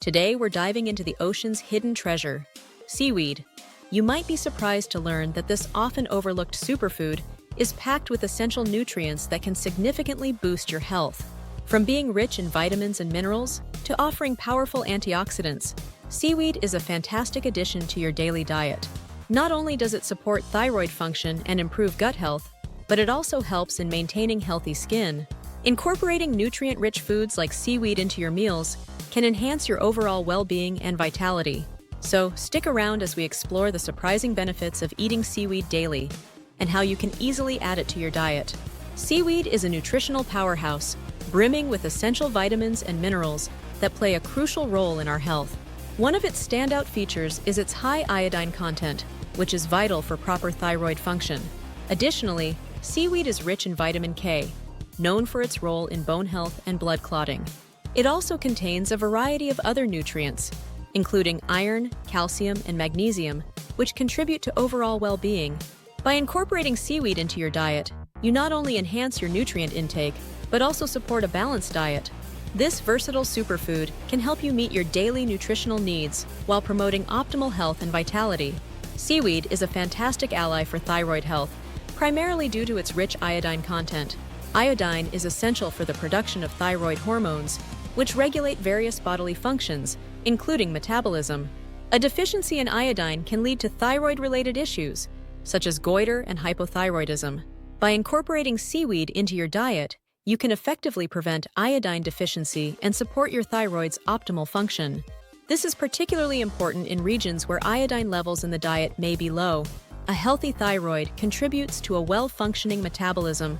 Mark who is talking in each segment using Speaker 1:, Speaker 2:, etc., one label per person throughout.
Speaker 1: Today, we're diving into the ocean's hidden treasure, seaweed. You might be surprised to learn that this often overlooked superfood is packed with essential nutrients that can significantly boost your health. From being rich in vitamins and minerals to offering powerful antioxidants, seaweed is a fantastic addition to your daily diet. Not only does it support thyroid function and improve gut health, but it also helps in maintaining healthy skin. Incorporating nutrient-rich foods like seaweed into your meals can enhance your overall well-being and vitality. So stick around as we explore the surprising benefits of eating seaweed daily and how you can easily add it to your diet. Seaweed is a nutritional powerhouse, brimming with essential vitamins and minerals that play a crucial role in our health. One of its standout features is its high iodine content, which is vital for proper thyroid function. Additionally, seaweed is rich in vitamin K, known for its role in bone health and blood clotting. It also contains a variety of other nutrients, including iron, calcium, and magnesium, which contribute to overall well-being. By incorporating seaweed into your diet, you not only enhance your nutrient intake, but also support a balanced diet. This versatile superfood can help you meet your daily nutritional needs while promoting optimal health and vitality. Seaweed is a fantastic ally for thyroid health, primarily due to its rich iodine content. Iodine is essential for the production of thyroid hormones, which regulate various bodily functions, including metabolism. A deficiency in iodine can lead to thyroid-related issues, such as goiter and hypothyroidism. By incorporating seaweed into your diet, you can effectively prevent iodine deficiency and support your thyroid's optimal function. This is particularly important in regions where iodine levels in the diet may be low. A healthy thyroid contributes to a well-functioning metabolism,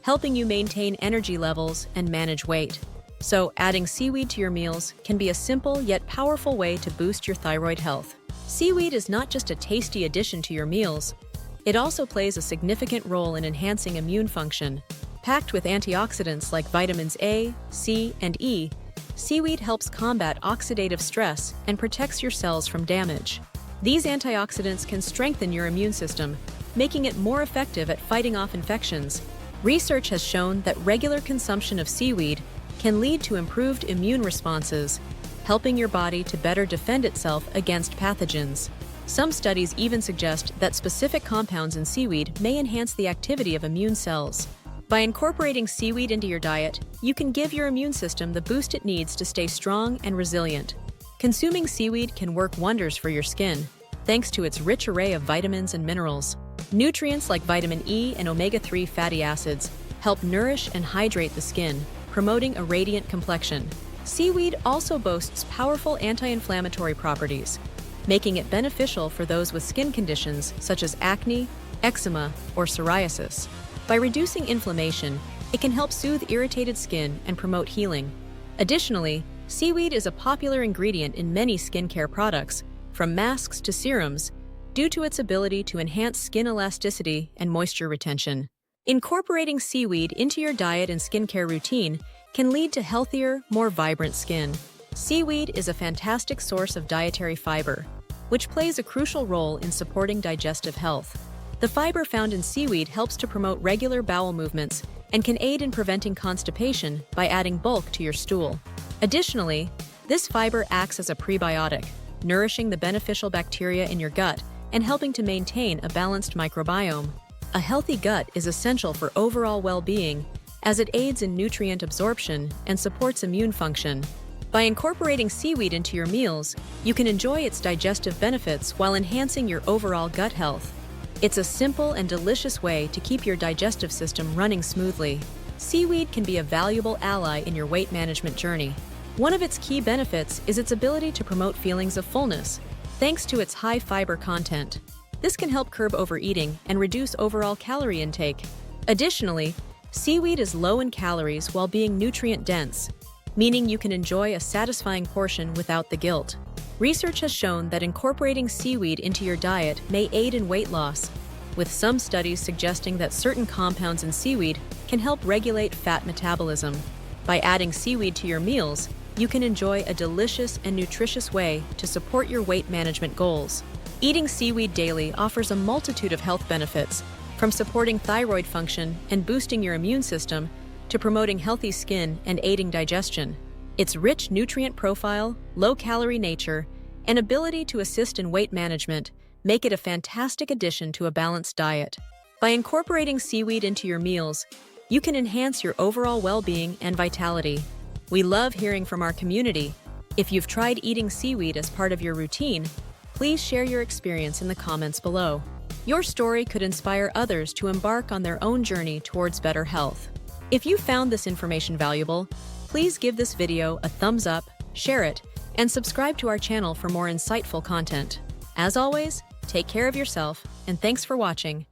Speaker 1: helping you maintain energy levels and manage weight. So, adding seaweed to your meals can be a simple yet powerful way to boost your thyroid health. Seaweed is not just a tasty addition to your meals, it also plays a significant role in enhancing immune function. Packed with antioxidants like vitamins A, C, and E, seaweed helps combat oxidative stress and protects your cells from damage. These antioxidants can strengthen your immune system, making it more effective at fighting off infections. Research has shown that regular consumption of seaweed can lead to improved immune responses, helping your body to better defend itself against pathogens. Some studies even suggest that specific compounds in seaweed may enhance the activity of immune cells. By incorporating seaweed into your diet, you can give your immune system the boost it needs to stay strong and resilient. Consuming seaweed can work wonders for your skin, thanks to its rich array of vitamins and minerals. Nutrients like vitamin E and omega-3 fatty acids help nourish and hydrate the skin, promoting a radiant complexion. Seaweed also boasts powerful anti-inflammatory properties, making it beneficial for those with skin conditions such as acne, eczema, or psoriasis. By reducing inflammation, it can help soothe irritated skin and promote healing. Additionally, seaweed is a popular ingredient in many skincare products, from masks to serums, due to its ability to enhance skin elasticity and moisture retention. Incorporating seaweed into your diet and skincare routine can lead to healthier, more vibrant skin. Seaweed is a fantastic source of dietary fiber, which plays a crucial role in supporting digestive health. The fiber found in seaweed helps to promote regular bowel movements and can aid in preventing constipation by adding bulk to your stool. Additionally, this fiber acts as a prebiotic, nourishing the beneficial bacteria in your gut and helping to maintain a balanced microbiome. A healthy gut is essential for overall well-being, as it aids in nutrient absorption and supports immune function. By incorporating seaweed into your meals, you can enjoy its digestive benefits while enhancing your overall gut health. It's a simple and delicious way to keep your digestive system running smoothly. Seaweed can be a valuable ally in your weight management journey. One of its key benefits is its ability to promote feelings of fullness, thanks to its high fiber content. This can help curb overeating and reduce overall calorie intake. Additionally, seaweed is low in calories while being nutrient-dense, meaning you can enjoy a satisfying portion without the guilt. Research has shown that incorporating seaweed into your diet may aid in weight loss, with some studies suggesting that certain compounds in seaweed can help regulate fat metabolism. By adding seaweed to your meals, you can enjoy a delicious and nutritious way to support your weight management goals. Eating seaweed daily offers a multitude of health benefits, from supporting thyroid function and boosting your immune system to promoting healthy skin and aiding digestion. Its rich nutrient profile, low-calorie nature, and ability to assist in weight management make it a fantastic addition to a balanced diet. By incorporating seaweed into your meals, you can enhance your overall well-being and vitality. We love hearing from our community. If you've tried eating seaweed as part of your routine, please share your experience in the comments below. Your story could inspire others to embark on their own journey towards better health. If you found this information valuable, please give this video a thumbs up, share it, and subscribe to our channel for more insightful content. As always, take care of yourself, and thanks for watching.